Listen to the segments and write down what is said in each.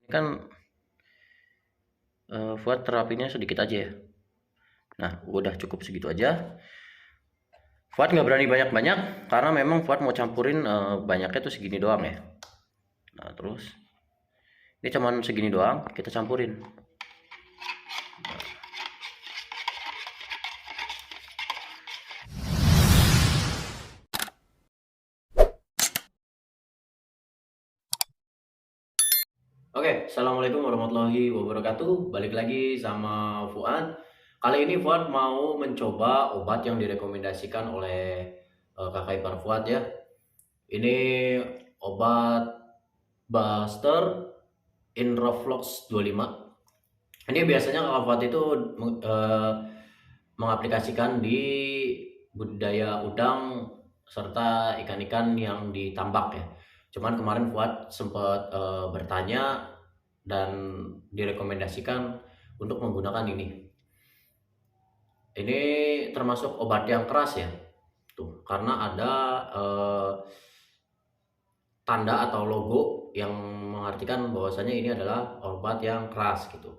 Kan Fuad terapinya sedikit aja ya. Nah, udah cukup segitu aja. Fuad nggak berani banyak-banyak karena memang Fuad mau campurin banyaknya tuh segini doang ya. Nah, terus ini cuman segini doang, kita campurin. Oke, assalamualaikum warahmatullahi wabarakatuh. Balik lagi sama Fuad. Kali ini Fuad mau mencoba obat yang direkomendasikan oleh kakak ipar Fuad ya. Ini obat Buster Inroflox 25. Ini biasanya kakak Fuad itu mengaplikasikan di budidaya udang serta ikan-ikan yang ditambak ya. Cuman kemarin Fuad sempat bertanya dan direkomendasikan untuk menggunakan ini. Ini termasuk obat yang keras ya, tuh karena ada tanda atau logo yang mengartikan bahwasanya ini adalah obat yang keras gitu.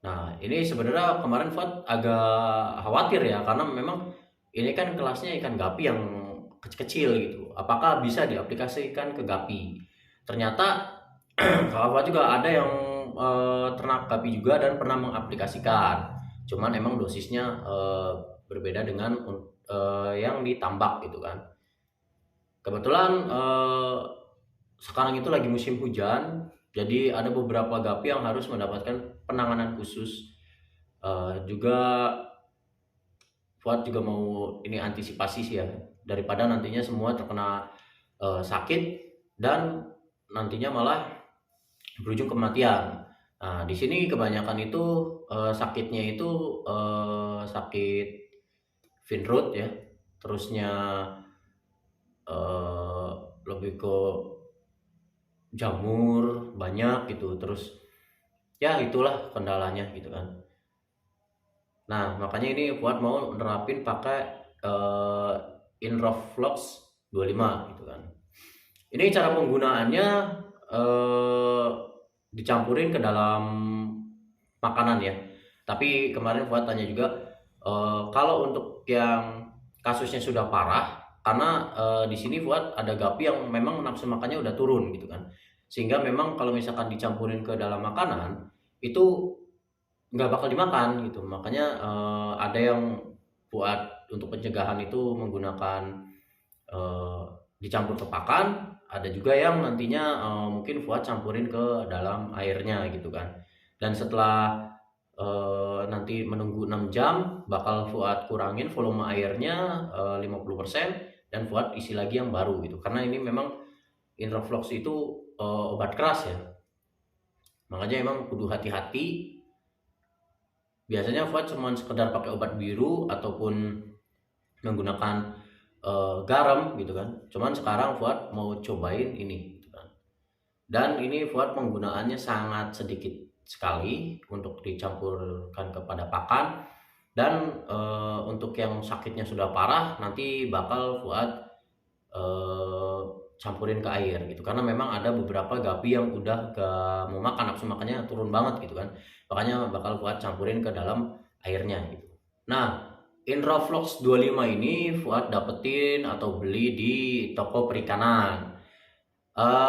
Nah, ini sebenarnya kemarin Fuad agak khawatir ya, karena memang ini kan kelasnya ikan gapi yang kecil-kecil gitu. Apakah bisa diaplikasikan ke gapi? Ternyata kalau Fuad juga ada yang ternak gapi juga dan pernah mengaplikasikan. Cuman emang dosisnya berbeda dengan yang ditambak gitu kan. Kebetulan sekarang itu lagi musim hujan, jadi ada beberapa gapi yang harus mendapatkan penanganan khusus. Juga Fuad juga mau ini antisipasi sih ya, daripada nantinya semua terkena sakit dan nantinya malah berujung kematian. Nah, di sini kebanyakan itu sakitnya itu sakit finrod ya, terusnya eh, lebih ke jamur banyak gitu, terus ya itulah kendalanya gitu kan. Nah, makanya ini Fuad mau nerapin pakai uh, Inroflox 25 gitu kan. Ini cara penggunaannya eh, dicampurin ke dalam makanan ya. Tapi kemarin Fuad tanya juga kalau untuk yang kasusnya sudah parah, karena di sini Fuad ada gapi yang memang nafsu makannya udah turun gitu kan. Sehingga memang kalau misalkan dicampurin ke dalam makanan itu nggak bakal dimakan gitu. Makanya ada yang buat untuk pencegahan itu menggunakan eh, dicampur ke pakan, ada juga yang nantinya mungkin Fuad campurin ke dalam airnya gitu kan. Dan setelah nanti menunggu 6 jam bakal Fuad kurangin volume airnya 50% dan Fuad isi lagi yang baru gitu. Karena ini memang Intraflox itu obat keras ya. Makanya emang kudu hati-hati. Biasanya Fuad cuma sekedar pakai obat biru ataupun menggunakan garam gitu kan. Cuman sekarang Fuad mau cobain ini gitu kan. Dan ini Fuad penggunaannya sangat sedikit sekali untuk dicampurkan kepada pakan. Dan untuk yang sakitnya sudah parah nanti bakal Fuad eh, campurin ke air gitu, karena memang ada beberapa gapi yang udah gak mau makan, nafsu makannya turun banget gitu kan. Makanya bakal Fuad campurin ke dalam airnya gitu. Nah, Inroflox 25 ini Fuad dapetin atau beli di toko perikanan.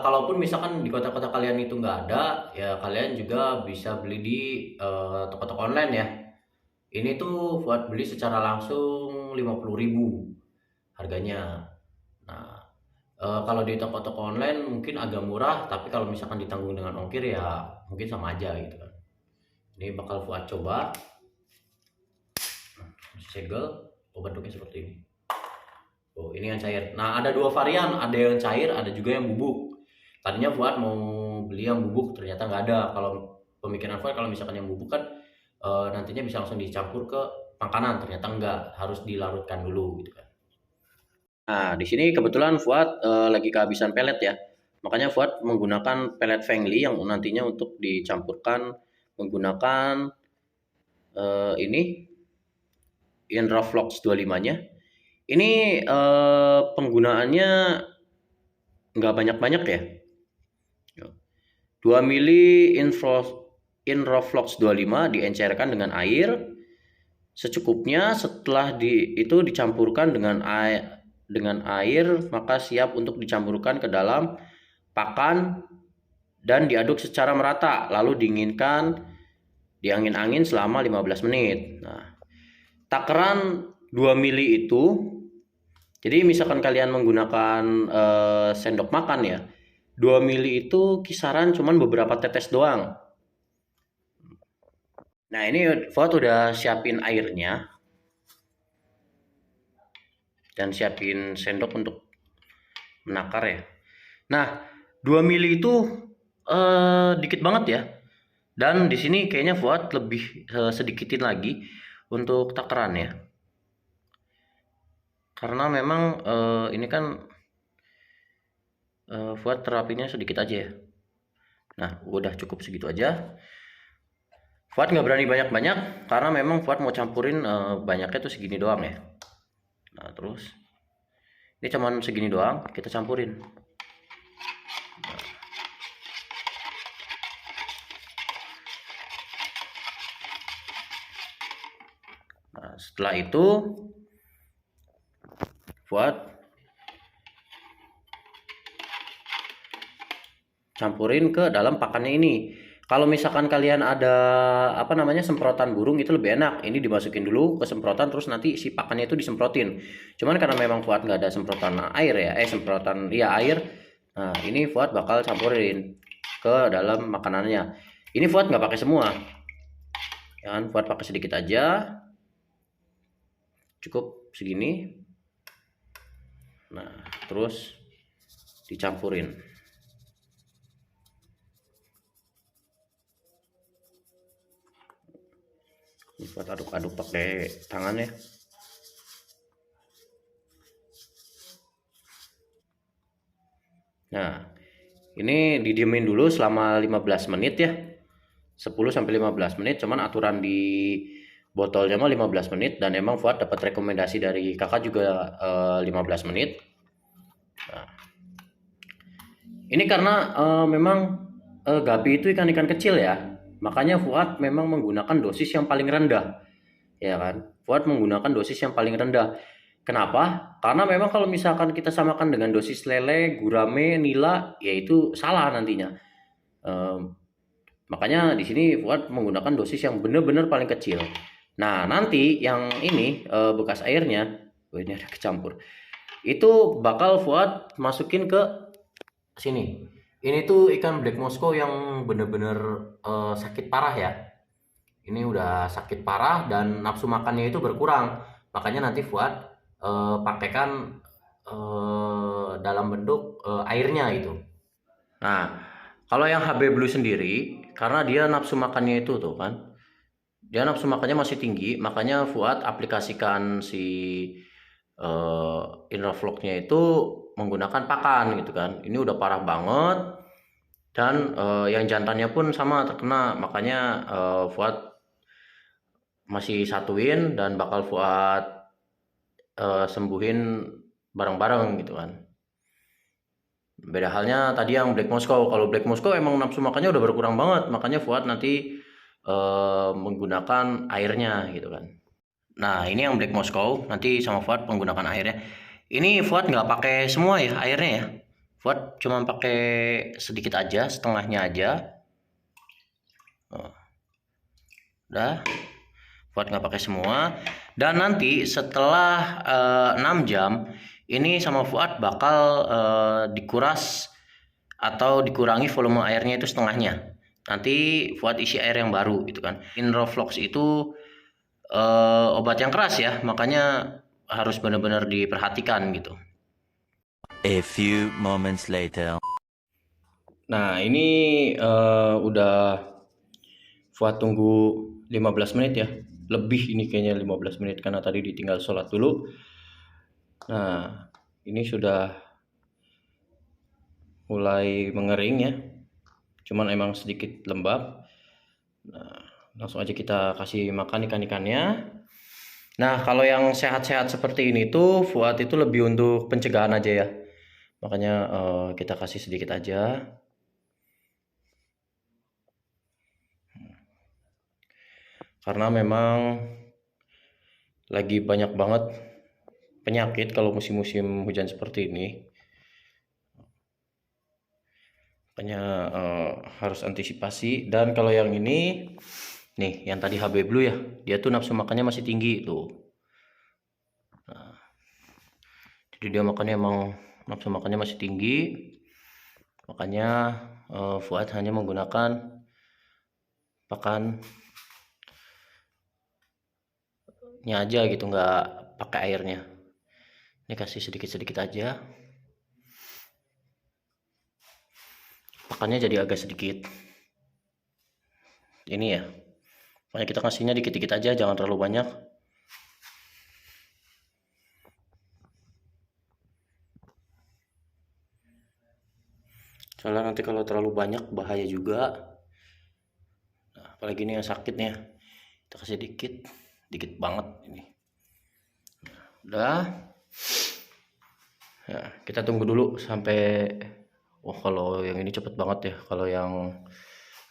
Kalaupun misalkan di kota-kota kalian itu nggak ada, ya kalian juga bisa beli di toko-toko online ya. Ini tuh Fuad beli secara langsung 50.000 harganya. Nah, kalau di toko-toko online mungkin agak murah, tapi kalau misalkan ditanggung dengan ongkir ya mungkin sama aja gitu kan. Ini bakal Fuad coba segel, obat bentuknya seperti ini. Oh, ini yang cair. Nah, ada dua varian, ada yang cair, ada juga yang bubuk. Tadinya Fuad mau beli yang bubuk, ternyata nggak ada. Kalau pemikiran Fuad kalau misalkan yang bubuk kan nantinya bisa langsung dicampur ke makanan, ternyata nggak, harus dilarutkan dulu gitu kan. Nah, di sini kebetulan Fuad lagi kehabisan pelet ya. Makanya Fuad menggunakan pelet Fengli yang nantinya untuk dicampurkan menggunakan ini Inroflox 25-nya. Ini penggunaannya nggak banyak-banyak ya. 2 mili Inroflox 25 diencerkan dengan air secukupnya. Setelah itu dicampurkan dengan air, maka siap untuk dicampurkan ke dalam pakan dan diaduk secara merata, lalu diangin-angin selama 15 menit. Nah, takaran 2 mili itu, jadi misalkan kalian menggunakan sendok makan ya, 2 mili itu kisaran cuman beberapa tetes doang. Nah, ini Fuad udah siapin airnya dan siapin sendok untuk menakar ya. Nah, 2 mili itu dikit banget ya. Dan di sini kayaknya Fuad lebih sedikitin lagi untuk takarannya. Karena memang ini kan Fuad terapinya sedikit aja ya. Nah, udah cukup segitu aja. Fuad nggak berani banyak-banyak karena memang Fuad mau campurin banyaknya tuh segini doang ya. Nah, terus ini cuman segini doang, kita campurin. Nah, setelah itu Fuad campurin ke dalam pakannya ini. Kalau misalkan kalian ada semprotan burung itu lebih enak. Ini dimasukin dulu ke semprotan, terus nanti si pakannya itu disemprotin. Cuman karena memang Fuad nggak ada semprotan air ya, air. Nah, ini Fuad bakal campurin ke dalam makanannya. Ini Fuad nggak pakai semua, ya kan? Fuad pakai sedikit aja, cukup segini. Nah, terus dicampurin. Buat aduk-aduk pakai tangan ya. Nah, ini didiemin dulu selama 15 menit ya. 10-15 menit, cuman aturan di botolnya mah 15 menit, dan emang Fuad dapat rekomendasi dari kakak juga 15 menit. Nah, ini karena memang gabi itu ikan-ikan kecil ya, makanya Fuad memang menggunakan dosis yang paling rendah, ya kan? Fuad menggunakan dosis yang paling rendah. Kenapa? Karena memang kalau misalkan kita samakan dengan dosis lele, gurame, nila, yaitu salah nantinya. Makanya di sini Fuad menggunakan dosis yang benar-benar paling kecil. Nah, nanti yang ini bekas airnya, ini ada kecampur. Itu bakal Fuad masukin ke sini. Ini tuh ikan Black Moscow yang benar-benar sakit parah ya. Ini udah sakit parah dan nafsu makannya itu berkurang. Makanya nanti Fuad pakaikan dalam bentuk airnya itu. Nah, kalau yang HB Blue sendiri, karena dia nafsu makannya itu tuh kan, dia nafsu makannya masih tinggi, makanya Fuad aplikasikan si Inroflox-nya itu menggunakan pakan gitu kan. Ini udah parah banget, dan yang jantannya pun sama terkena, makanya Fuad masih satuin dan bakal Fuad sembuhin bareng-bareng gitu kan. Beda halnya tadi yang Black Moscow. Kalau Black Moscow emang nafsu makannya udah berkurang banget, makanya Fuad nanti menggunakan airnya gitu kan. Nah, ini yang Black Moscow, nanti sama Fuad menggunakan airnya. Ini Fuad nggak pakai semua ya airnya ya. Fuad cuma pakai sedikit aja, setengahnya aja. Udah, Fuad nggak pakai semua. Dan nanti setelah 6 jam, ini sama Fuad bakal dikuras atau dikurangi volume airnya itu setengahnya. Nanti Fuad isi air yang baru gitu kan. Inroflox itu obat yang keras ya, makanya harus benar-benar diperhatikan gitu. A few moments later. Nah, ini udah Fuad tunggu 15 menit ya. Lebih ini kayaknya 15 menit karena tadi ditinggal sholat dulu. Nah, ini sudah mulai mengering ya. Cuman emang sedikit lembab. Nah, langsung aja kita kasih makan ikan-ikannya. Nah, kalau yang sehat-sehat seperti ini tuh Fuad itu lebih untuk pencegahan aja ya. Makanya kita kasih sedikit aja. karena memang lagi banyak banget penyakit kalau musim-musim hujan seperti ini. Makanya harus antisipasi. Dan kalau yang ini nih, yang tadi HB Blue ya, dia tuh nafsu makannya masih tinggi tuh. Nah, jadi dia makannya emang nafsu makannya masih tinggi. Makanya Fuad hanya menggunakan pakannya aja gitu, nggak pakai airnya. Ini kasih sedikit-sedikit aja. Pakannya jadi agak sedikit. Ini ya. Makanya kita kasihnya dikit-dikit aja, jangan terlalu banyak. Soalnya nanti kalau terlalu banyak bahaya juga. Nah, apalagi ini yang sakitnya. Kita kasih dikit, dikit banget ini. Udah. Ya, kita tunggu dulu sampai kalau yang ini cepet banget ya. Kalau yang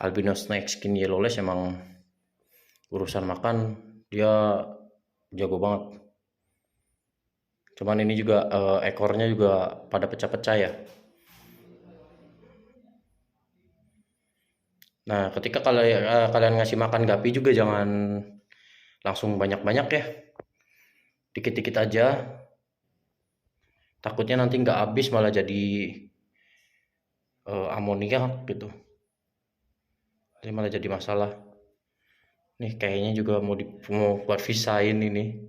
albino snake skin yellowlace emang urusan makan dia jago banget. Cuman ini juga ekornya juga pada pecah-pecah ya. Nah, ketika kalian ngasih makan gapi juga jangan langsung banyak-banyak ya. Dikit-dikit aja. Takutnya nanti nggak habis malah jadi amoniak gitu. Jadi malah jadi masalah. Nih kayaknya juga mau buat visain ini.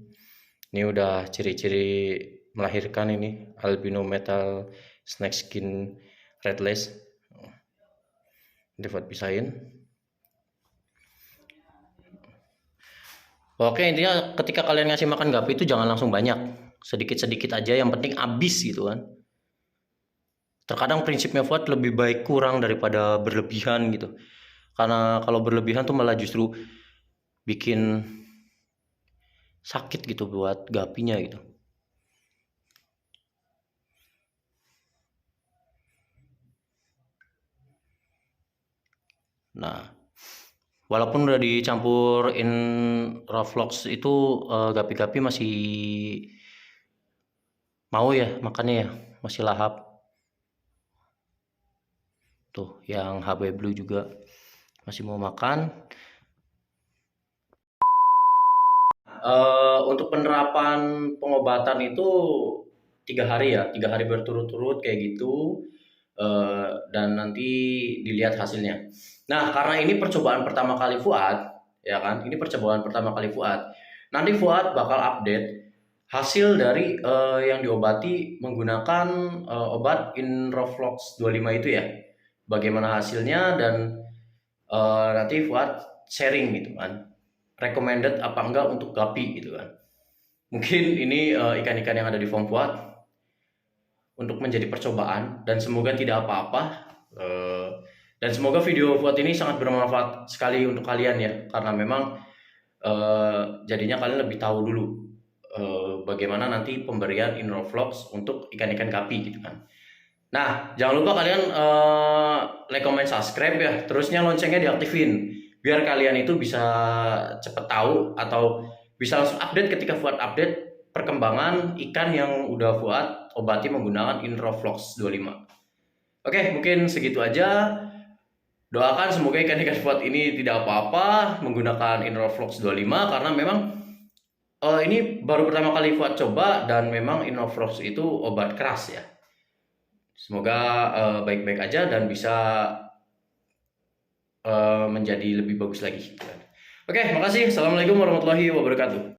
Ini udah ciri-ciri melahirkan ini albino metal snake skin redlace. Ini buat visain. Oke, intinya ketika kalian ngasih makan gapi itu jangan langsung banyak. Sedikit-sedikit aja, yang penting habis gitu kan. Terkadang prinsipnya Fuad lebih baik kurang daripada berlebihan gitu. Karena kalau berlebihan tuh malah justru bikin sakit gitu buat gapinya gitu. Nah, walaupun udah dicampur in Roflox itu gapi-gapi masih mau ya makannya ya, masih lahap. Tuh, yang HB Blue juga masih mau makan. Untuk penerapan pengobatan itu 3 hari ya, 3 hari berturut-turut kayak gitu, dan nanti dilihat hasilnya. Nah, karena ini percobaan pertama kali Fuad, ya kan? Ini percobaan pertama kali Fuad. Nanti Fuad bakal update hasil dari yang diobati menggunakan obat Inroflox 25 itu ya. Bagaimana hasilnya, dan nanti Fuad sharing gitu kan. Recommended apa enggak untuk gapi gitu kan. Mungkin ini ikan-ikan yang ada di farm Fuad untuk menjadi percobaan, dan semoga tidak apa-apa. Dan semoga video Fuad ini sangat bermanfaat sekali untuk kalian ya, karena memang jadinya kalian lebih tahu dulu bagaimana nanti pemberian Inroflox untuk ikan-ikan gapi gitu kan. Nah, jangan lupa kalian like, comment, subscribe ya. Terusnya loncengnya diaktifin biar kalian itu bisa cepet tahu atau bisa langsung update ketika Fuad update perkembangan ikan yang udah Fuad obati menggunakan Inroflox 25. Oke, mungkin segitu aja. Doakan semoga ikan-ikan Fuad ini tidak apa-apa menggunakan Inroflox 25, karena memang ini baru pertama kali Fuad coba, dan memang Inroflox itu obat keras ya. Semoga baik-baik aja dan bisa menjadi lebih bagus lagi. Oke, makasih. Assalamualaikum warahmatullahi wabarakatuh.